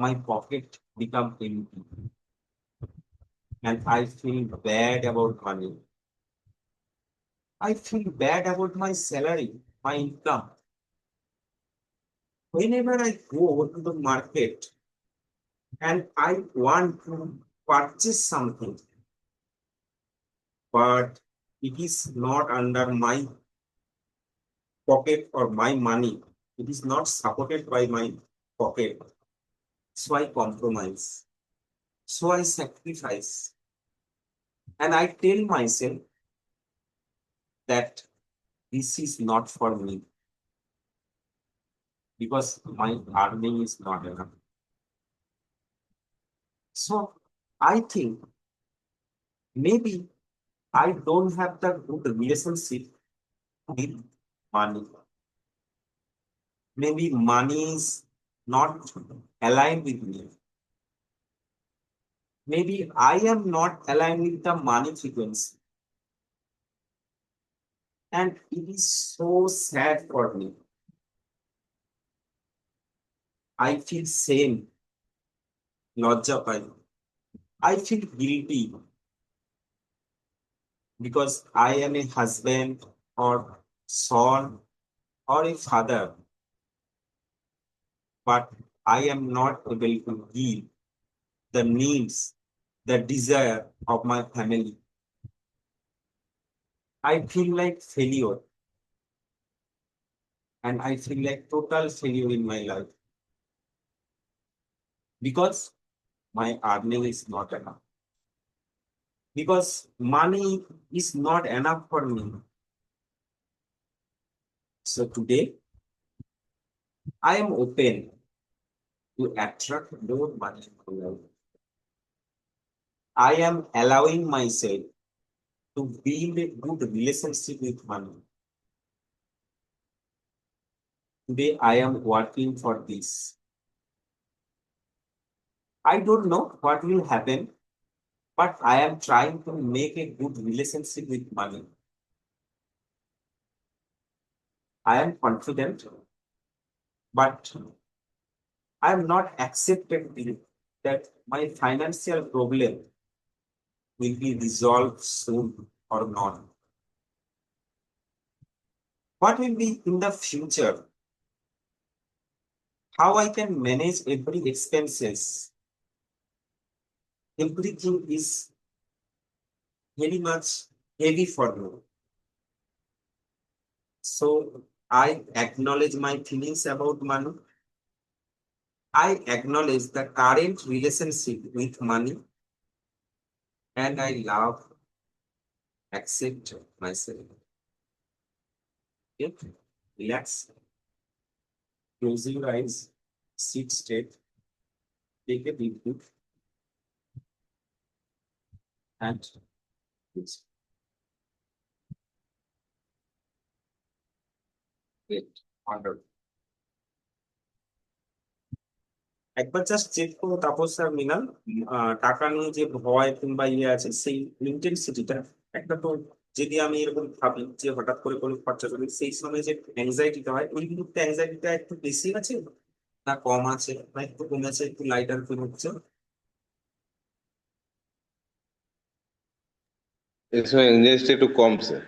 my pocket become empty. And I feel bad about money. I feel bad about my salary, my income. Whenever I go to the market and I want to purchase something, but it is not under my pocket or my money, it is not supported by my pocket. So I compromise. So I sacrifice. And I tell myself that this is not for me because my earning is not enough. So I think maybe I don't have the good relationship with money. Maybe money is not aligned with me. Maybe I am not aligned with the money frequency. And it is so sad for me. I feel shame, lajja pai. I feel guilty because I am a husband or son or a father, but I am not able to give the needs, the desire of my family. I feel like failure, and I feel like total failure in my life because my earning is not enough. Because money is not enough for me. So today, I am open to attract more money in my life. I am allowing myself to build a good relationship with money. Today, I am working for this. I don't know what will happen, but I am trying to make a good relationship with money. I am confident, but I am not accepting that my financial problem will be resolved soon or not. What will be in the future? how I can manage every expenses. Everything is very much heavy for me. So I acknowledge my feelings about money. I acknowledge the current relationship with money, and I love, accept myself. Okay? Relax, close your eyes, sit straight, take a deep breath, and yes, wait, wonder. একবার just check করো তাপস আর মৃণাল, টাকা নিয়ে যে ভয় কিংবা ইয়ে আছে সেই ইন্টেন্সিটিটা একটা তো, যদি আমি এরকম ভাবি যে হঠাৎ করে কোনো খরচা করি সেই সময় যে অ্যাংজাইটিটা হয়, ওই মুহূর্তে অ্যাংজাইটিটা একটু বেশি আছে না কম আছে না একটু কমেছে, একটু লাইটার ফিল হচ্ছে? এই সময় এনজাইটিটা একটু কম স্যার।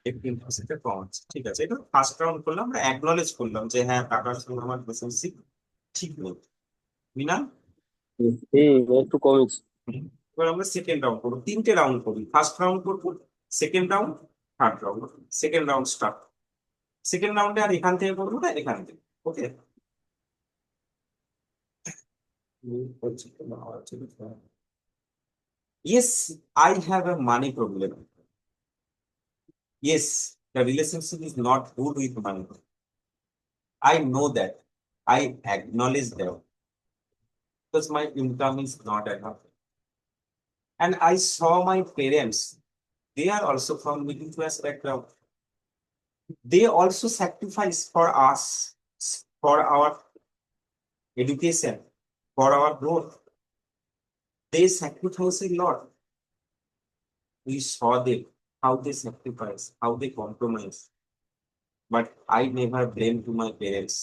একটু ইন্টেন্সিটিটা কম আছে, ঠিক আছে। এটা ফার্স্ট রাউন্ড করলাম, আমরা অ্যাকনলেজ করলাম যে হ্যাঁ টাকার সঙ্গে আমার রিলেশনশিপ ঠিক নেই। মৃণাল? একটু কমেছে। এবার আমরা সেকেন্ড রাউন্ড করবো, তিনটে রাউন্ড করি, ফার্স্ট রাউন্ড করবো, second round, third round. Second round start. Second রাউন্ডে আর এখান থেকে করবো না, এখান থেকে। ওকে? Yes, I have a money problem. Yes, the relationship is not good with money. I know that. I acknowledge that because my income is not enough. And I saw my parents, they are also from middle class background. They also sacrifice for us, for our education, for our growth. They sacrifice a lot. We saw them, how they sacrifice, how they compromise. But I never blame to my parents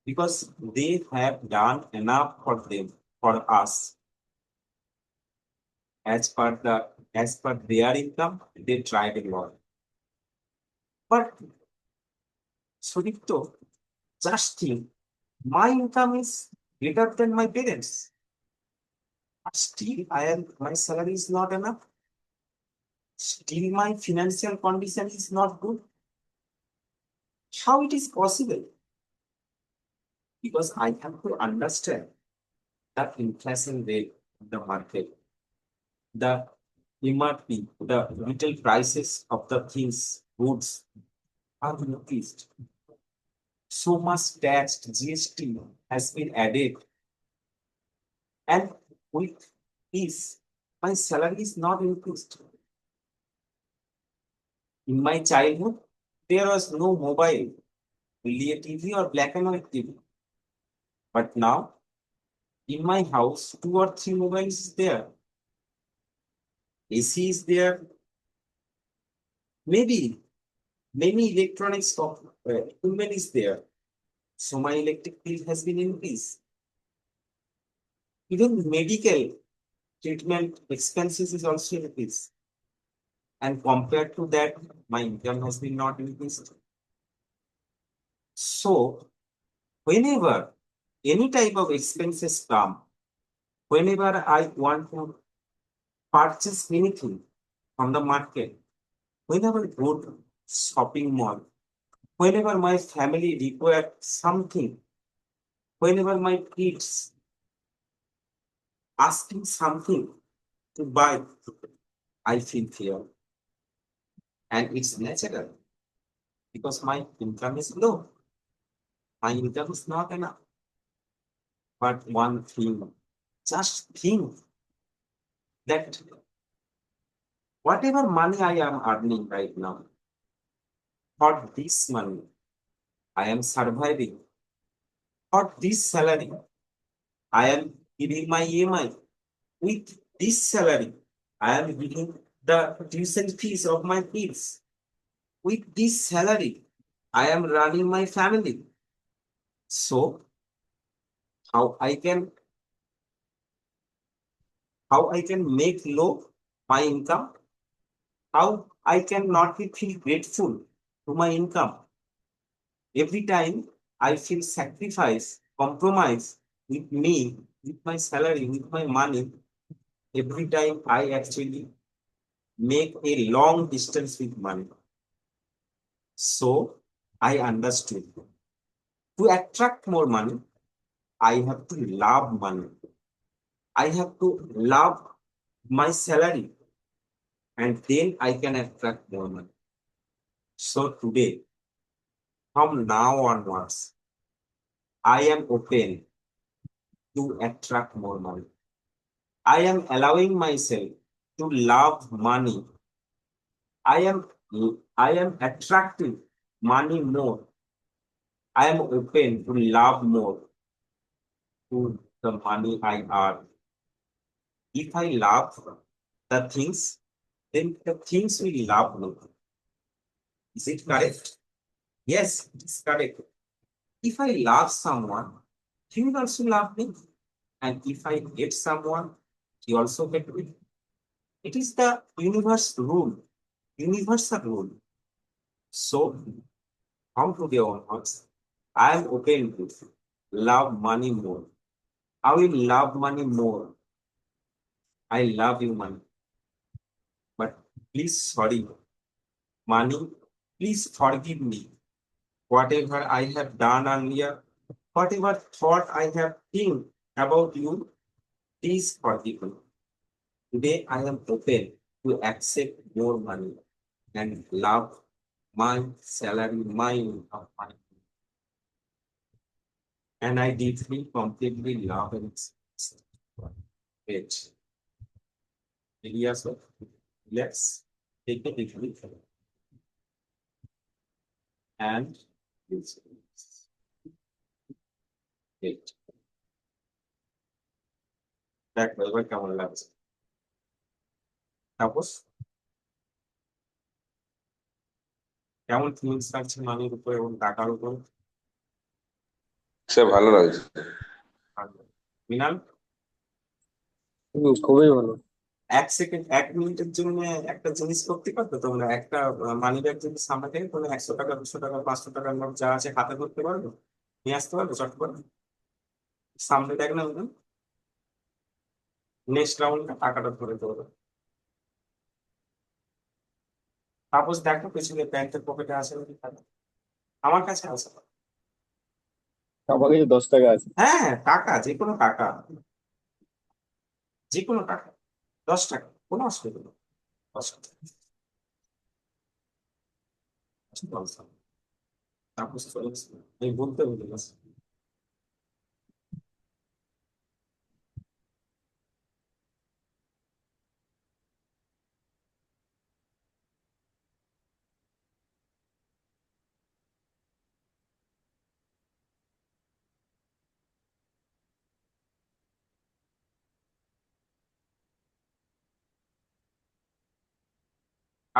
because they have done enough for them, for us. As per their income, they tried a lot. But Sudipto, just think, my income is greater than my parents. But still, my salary is not enough. Still, my financial condition is not good. How it is possible? Because I have to understand the inflation rate of the market, the MRP, the retail prices of the things, goods are increased. So much tax, GST has been added, and with this, my salary is not increased. In my childhood, there was no mobile, only a TV or black and white TV. But now, in my house, 2 or 3 mobiles is there. AC is there. Maybe many electronics equipment is there. So my electric bill has been increased. Even medical treatment expenses is also increased. And compared to that, my income has been not increased. So whenever any type of expenses come, whenever I want to purchase anything from the market, whenever I go to shopping mall, whenever my family require something, whenever my kids asking something to buy, I feel fear. And it's natural because my income is low. My income is not enough. But one thing, just think that whatever money I am earning right now, for this money, I am surviving. For this salary, I am giving my EMI. With this salary, I am giving the tuition fees of my kids. With this salary, I am running my family. So, how I can make low my income? How I can not be feel grateful to my income? Every time I feel sacrifice, compromise with me, with my salary, with my money every time I actually make a long distance with money. So I understood to attract more money, I have to love money. I have to love my salary, and then I can attract more money. So today, from now onwards, I am open to attract more money. I am allowing myself to love money. I am I am attracting money more. I am open to love more to the money I earn. If I love the things, then the things will love me. Is it correct? Yes, it is correct. If I love someone, he will also love me. And if I hate someone, he also hate me. It is the universal rule. So, from today onwards, I am open to love money more. I will love money more. I love you, money. But please, sorry, money, please forgive me. Whatever I have done earlier, whatever thought I have think about you, please forgive me. Today I am open to accept more money and love my salary, my income, and I deeply, completely love and accept it. Yes, sir. Let's take a deep breath and use it. দেখ এবার কেমন লাগছে তাপস কেমন feelings লাগছে মানির উপর এবং টাকার উপর স্যার ভালো লাগছে। আর মৃণাল খুবই ভালো। 1 সেকেন্ড 1 মিনিটের জন্য একটা জিনিস করতে পারতো তোমরা একটা মানি ব্যাগ যদি সামনে থেকে কোনো 100 টাকা 200 টাকা 500 টাকার নোট যা আছে হাতে ধরতে পারবে নিয়ে আসতে পারবে চট করে সামনে দেখ না নেক্সট রাউন্ডে টাকাটা ধরে দেবো তাপস দেখো পেছনে প্যান্টের পকেটে আছে নাকি টাকা আমার কাছে আছে আমার কাছে 10 টাকা আছে। হ্যাঁ হ্যাঁ টাকা যে কোনো টাকা যে কোনো টাকা 10 টাকা কোনো অসুবিধা নেই 10 টাকা বলতাম তাপস চলে গেছে। আমি বলতে ভুলে গেছি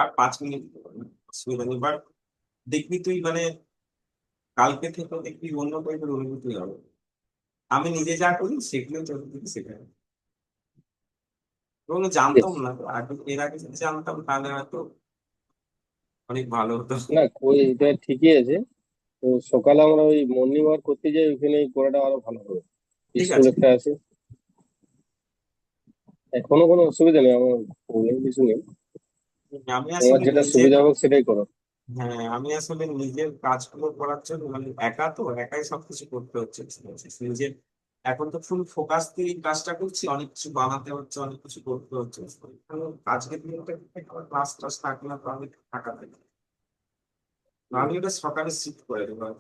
আর 5 মিনিট অসুবিধা নেই বাট দেখবি তুই মানে কালকে থেকে দেখবি অন্য টাইপের অনুভূতি হবে আমি নিজে যা করি সেগুলো তোর থেকে শেখাই এবং জানতাম না তো আগে এর আগে যদি জানতাম তাহলে হয়তো অনেক ভালো হতো না এটা ঠিকই আছে। তো সকালে আমরা ওই মর্নিং ওয়াক করতে যাই, ওখানে করাটা আরো ভালো হবে। ঠিক স্কুল আছে একটা আছে, এখনো কোনো অসুবিধা নেই, আমার প্রবলেম কিছু নেই। আমি তোমার আসলে যেটা নিজের সুবিধা হবে সেটাই করো। হ্যাঁ আমি আসলে নিজের কাজগুলো করার জন্য মানে একা তো একাই সবকিছু করতে হচ্ছে নিজের এখন তো ফুল ফোকাস দিয়ে এই কাজটা করছি অনেক কিছু বানাতে হচ্ছে অনেক কিছু করতে হচ্ছে আজকের দিনটা আমার ক্লাস টাস থাকলে না তো আমি ফাঁকা থাকি আমি ওটা সকালে শিফট করে দেবো না,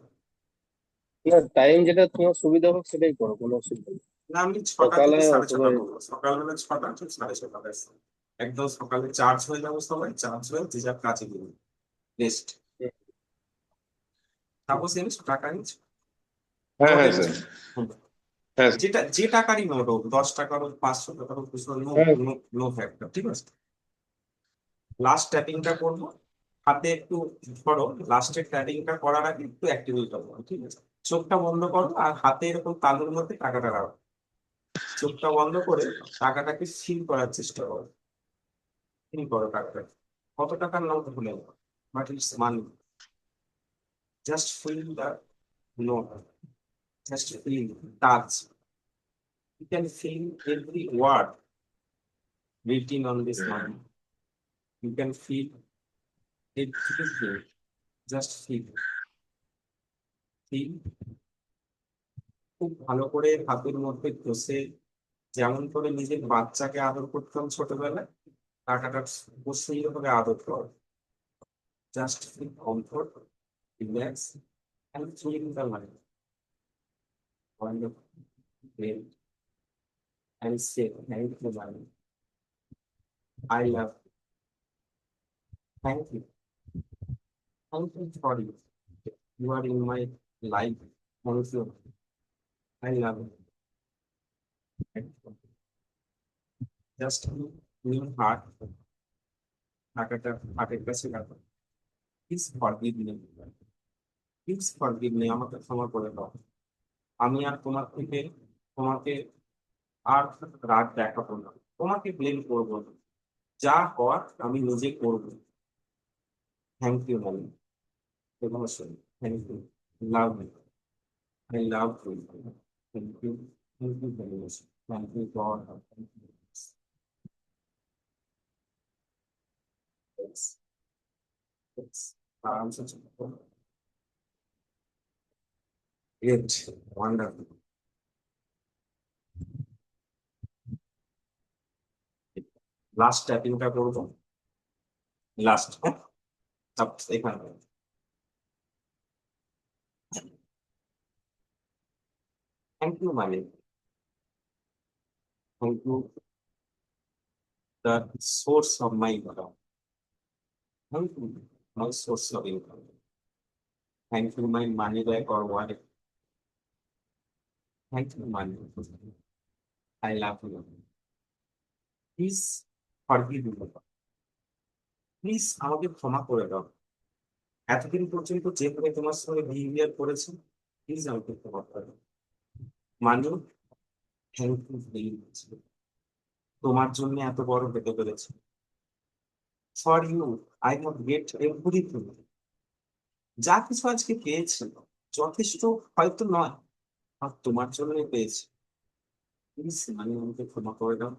টাইম যেটা তোমার সুবিধা হোক সেটাই করো, কোনো অসুবিধা নেই। না আমি 6টা সকালে থেকে সাড়ে অথবা ছটা করবো সকালবেলা 6টা থেকে 6:30 ব্যাস একদম সকালে চার্জ হয়ে যাবো সবাই চার্জ হয়ে যে যার কাজে দিবো রেস্ট সাপোজ এনেছো টাকা এনেছো হ্যাঁ নোট হ্যাঁ এনেছো স্যার। হ্যাঁ যেটা যে টাকারই নোট হোক 10 টাকার হোক 500 টাকার হোক 200 নো হ্যাঁ, নো নো ফ্যাক্টর ঠিক আছে লাস্ট ট্যাপিংটা করবো হাতে একটু ধরো লাস্টের ট্যাপিংটা করার আগে একটু অ্যাক্টিভেট করবো ঠিক আছে চোখটা বন্ধ করো আর হাতে এরকম তালুর মধ্যে টাকাটা রাখো চোখটা বন্ধ করে টাকাটাকে ফিল করার চেষ্টা করো ফিল করো টাকাটা কত টাকার নোট ভুলে but it's money just feel the No, just feel, touch. You can feel every word written on this money. You can feel everything. Just feel. Feel. খুব ভালো করে হাতের মধ্যে ঘষে, যেমন করে নিজের বাচ্চাকে আদর করতাম ছোটবেলায়, টাকাটা বসে এইভাবে আদর কর। Just feel comfort, relax and feel the money. Wonderful. Great. And say thank you, money. I love you. Thank you. Thank you for you. You are in my life. Thank you. I love you. Thank you. Just in your heart, টাকাটা হাতের কাছে রাখো। Please forgive me. Please forgive me, আমাকে ক্ষমা করে দাও। আমি আর তোমাকে আর রাগ দেখাবো না, তোমাকে ব্লেম করবো না। যা হওয়ার আমি নিজে করবো। Thank you money. Emotion. Thank you. Love you. I love you. Thank you. Thank you very much. Thank you, God. Thank you. Yes. Yes. I'm such a great, wonderful. Last ট্যাপিংটা করবো, last এখানে। Thank you money. Thank you the source of my income. Thank you, my source of income. Thank you, my money back or what. Thank you, money. I love you. Please forgive me. Please আমাকে ক্ষমা করে দাও। এতদিন পর্যন্ত যেভাবে তোমার সঙ্গে behaviour করেছি, প্লিজ আমাকে ক্ষমা করে দাও। মানু, থ্যাংক ইউ ভেরি মাচ। তোমার জন্য এত বড় হতে পেরেছি। For you I have get everything. যা কিছু আজকে পেয়েছি যথেষ্ট হয়তো নয়, আর তোমার জন্যই পেয়েছি। প্লিজ মানে আমাকে ক্ষমা করে দাও।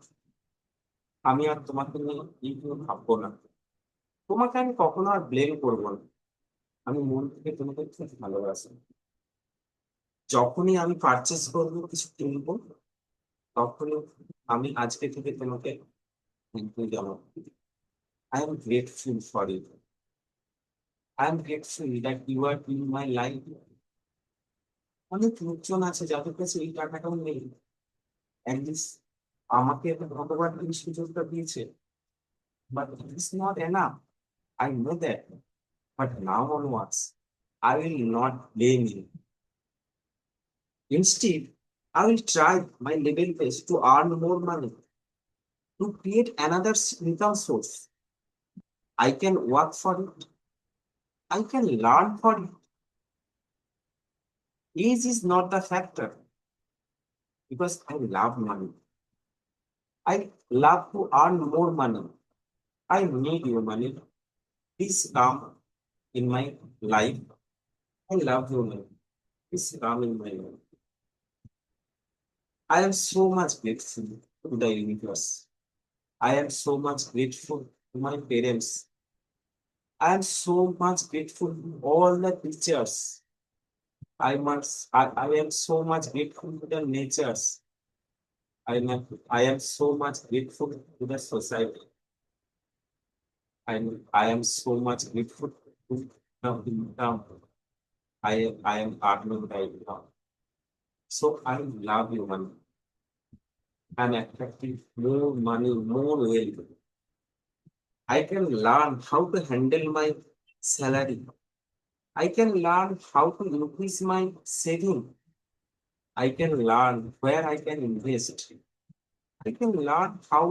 আমি আর তোমাকে নিয়ে এইগুলো ভাববো না। তোমাকে আমি কখনো আর ব্লেম করবো না। আমি মন থেকে তোমাকে খুব ভালোবাসি। যখনই আমি পারচেস করবো, কিছু কিনবো, তখনই আমি আজকে থেকে তোমাকে থ্যাংক ইউ জানাবো। I am grateful for you. I am grateful that you are in my life. অনেক লোকজন আছে যাদের কাছে এই টাকাটাও নেই, অ্যাটলিস্ট আমাকে একটা ভগবান এই সুযোগটা দিয়েছে, but it is not enough. I know that, but now onwards I will not blame you. Instead, I will try my level best to earn more money, to create another income source. I can work for it. I can learn for it. Age is not the factor because I love money. I love to earn more money. I need your money. Please come in my life. I love your money. Please come in my life. I am so much grateful to the universe. I am so much grateful to my parents. I am so much grateful to all the teachers. I am so much grateful to the natures. I am so much grateful to the society. I am so much grateful to the income I am earning right now. So I love you, money. I'm attracting more money, more wealth. I can learn how to handle my salary. I can learn how to increase my saving. I can learn where I can invest. I can learn how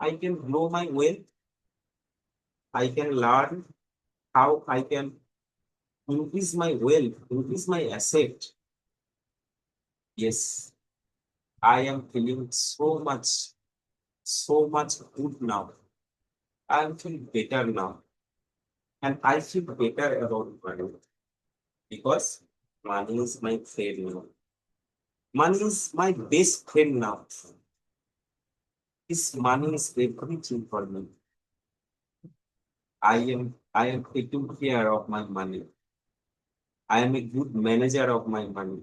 I can grow my wealth. I can learn how I can increase my wealth, increase my asset. Yes, I am feeling so much good now. I am feeling better now. And I feel better about money because Money is my friend now. Money is my best friend now. This money is everything for me. I am taking care of my money. I am a good manager of my money.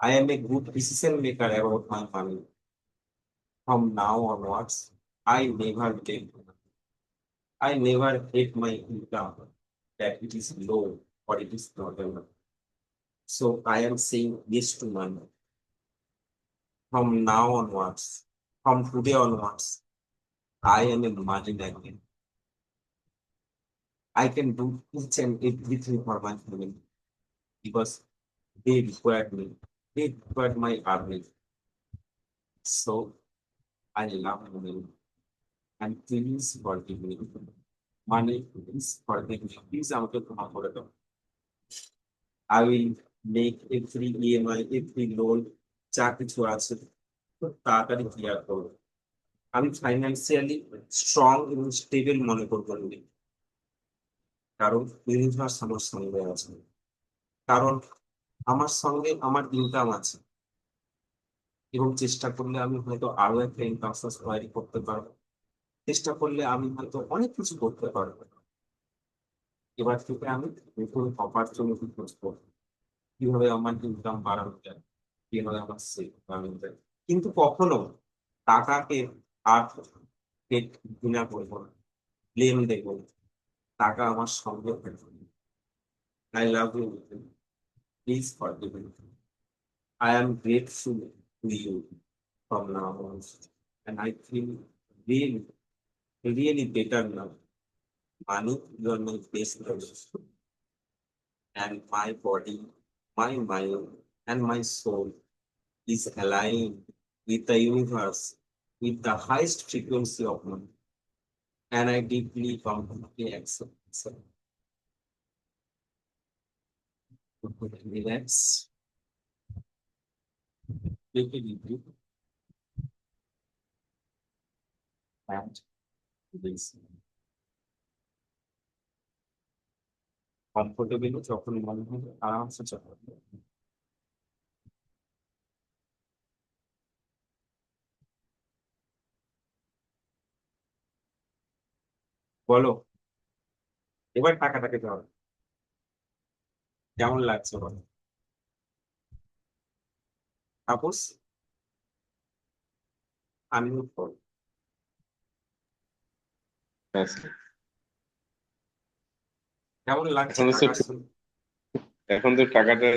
I am a good decision maker about my money. From now onwards, I never take. I never hate my income that it is low or it is not enough. So I am saying yes to money. From now onwards, from today onwards, I am a money magnet. I can do each and everything for my family because they required me. They required my earning. So I love money. And please forgive me. Money, please forgive me. Please আমাকে ক্ষমা করে দাও। I will make every EMI, every loan যা কিছু আছে খুব তাড়াতাড়ি clear করবো। আমি ফাইন্যান্সিয়ালি স্ট্রং এবং স্টেবল মনে করবো নিজেকে। কারণ ইউনিভার্স আমার সঙ্গে আছে। কারণ আমার সঙ্গে আমার ইনকাম আছে এবং চেষ্টা করলে আমি হয়তো আরো একটা ইনকাম সোর্স তৈরি করতে পারবো। চেষ্টা করলে আমি হয়তো অনেক কিছু করতে পারবো। এবার থেকে আমি নতুন অপরচুনিটি খুঁজবো, কিভাবে আমার ইনকাম বাড়ানো যায়, কিভাবে আমার সেভ বাড়ানো যায়। কিন্তু কখনো টাকাকে আর ঘৃণা করবো না, ব্লেম দেবো না। টাকা আমার সঙ্গে থাকবে। I love you, please forgive me. I am grateful to you from now on, and I feel really, really better now. Manu, you are my best friend, and my body, my mind, and my soul is aligned with the universe, with the highest frequency of money, and I deeply, completely accept it. Relax, take a deep breath, and release. Comfortable যখন মনে হবে আরামসে চলো। বলো, এবার টাকাটাকে ধরো, কেমন লাগছে বলো? সাপোজ আমি হ্যাঁ স্যার। কেমন লাগছে এখন তো টাকা স্যার শুনে? এখন তো টাকাটার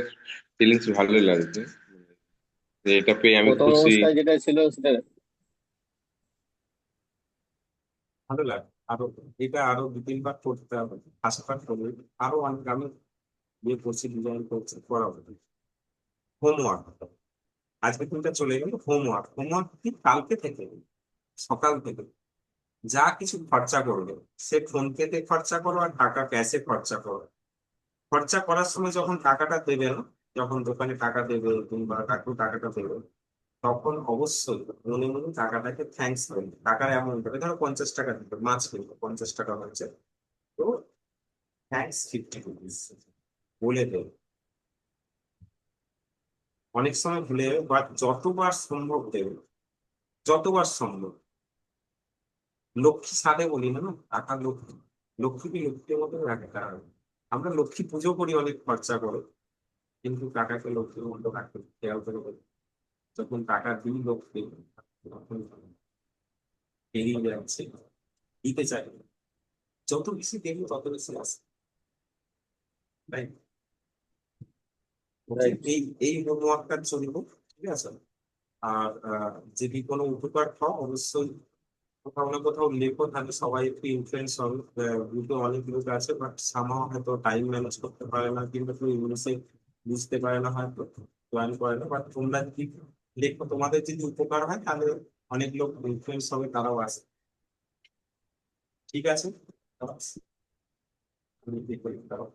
ফিলিংস ভালোই লাগছে, যে এটা পেয়ে আমি প্রথম খুশি। অবস্থায় যেটা ছিল সেটা ভালো লাগে আরো, এটা আরো দু তিনবার করতে হবে, আশা করবো আরো অনেক। আমি ইয়ে করছি, ডিজাইন করছি, করাবো। হোমওয়ার্ক, আজকে তিনটা চলে গেল। হোমওয়ার্ক, হোমওয়ার্ক কি কালকে থেকে, সকাল থেকে যা কিছু খরচা করবে, সে ফোন পেতে খরচা করো আর টাকা ক্যাশে খরচা করো। খরচা করার সময় যখন টাকাটা দেবে না, যখন দোকানে টাকা দেবে কিংবা কাকু টাকাটা দেবে, তখন অবশ্যই মনে মনে টাকাটাকে থ্যাঙ্কস করবে। টাকার অ্যামাউন্ট হবে, ধরো 50 টাকা দিবে, মাছ কিনবে 50 টাকা হচ্ছে, তো থ্যাঙ্কস 50 রুপিস বলে দেবে। অনেক সময় ভুলে যাবে, বাট যতবার সম্ভব দেবে, যতবার সম্ভব। লক্ষ্মী সাধে বলি না, না টাকা লক্ষ্মী, লক্ষ্মীকে লক্ষ্মীর মতো রাখতে হবে। আমরা লক্ষ্মী পুজো করি, অনেক খরচা করে, কিন্তু টাকাকে লক্ষ্মীর মতো রাখতে খেয়াল করে বলি। যখন টাকা দিই লোককে, তখন বেরিয়ে যাচ্ছে, দিতে চাই না। যত বেশি দেবো তত বেশি আসে, তাই না? রাইট। এই এই হোমওয়ার্কটা চলবো, ঠিক আছে? আর যদি কোনো উপকার পাও অবশ্যই কোথাও না কোথাও লেখো, তাহলে সবাই একটু ইনফ্লুয়েন্স হবে। গ্রুপে অনেক লোক আছে, বাট সামাও হয়তো টাইম ম্যানেজ করতে পারে না, কিংবা কেউ ইংলিশে বুঝতে পারে না, হয়তো জয়েন করে না। বাট তোমরা যদি লেখো, তোমাদের যদি উপকার হয়, তাহলে অনেক লোক ইনফ্লুয়েন্স হবে, তারাও আসে। ঠিক আছে, আমি কি করি, দাঁড়াও।